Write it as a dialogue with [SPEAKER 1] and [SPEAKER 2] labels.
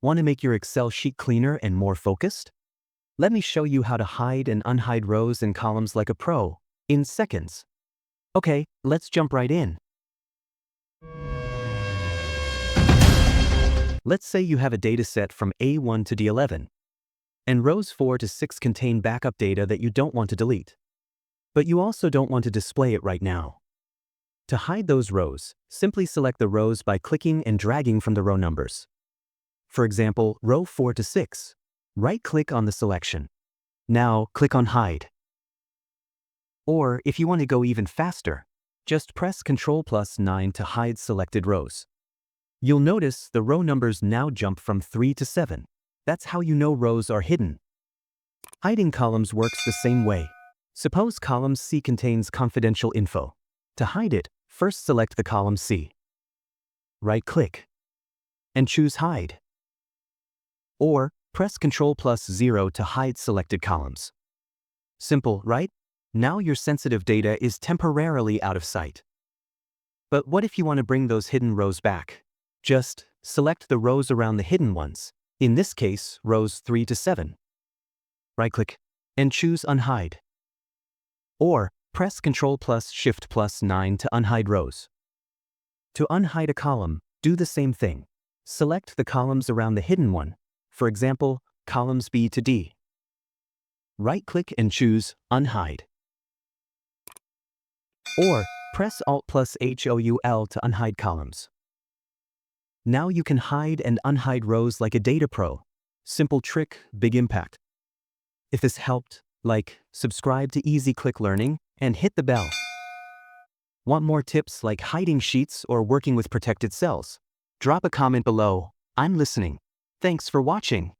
[SPEAKER 1] Want to make your Excel sheet cleaner and more focused? Let me show you how to hide and unhide rows and columns like a pro, in seconds. Okay, let's jump right in. Let's say you have a dataset from A1 to D11, and rows 4 to 6 contain backup data that you don't want to delete. But you also don't want to display it right now. To hide those rows, simply select the rows by clicking and dragging from the row numbers. For example, row 4 to 6. Right-click on the selection. Now, click on Hide. Or, if you want to go even faster, just press Ctrl+9 to hide selected rows. You'll notice the row numbers now jump from 3 to 7. That's how you know rows are hidden. Hiding columns works the same way. Suppose column C contains confidential info. To hide it, first select the column C. Right-click and choose Hide. Or, press Ctrl+0 to hide selected columns. Simple, right? Now your sensitive data is temporarily out of sight. But what if you want to bring those hidden rows back? Just select the rows around the hidden ones, in this case, rows 3 to 7. Right-click and choose Unhide. Or, press Ctrl+Shift+9 to unhide rows. To unhide a column, do the same thing. Select the columns around the hidden one, for example, columns B to D. Right-click and choose Unhide. Or, press Alt+HOUL to unhide columns. Now you can hide and unhide rows like a data pro. Simple trick, big impact. If this helped, like, subscribe to Easy Click Learning, and hit the bell. Want more tips like hiding sheets or working with protected cells? Drop a comment below. I'm listening. Thanks for watching.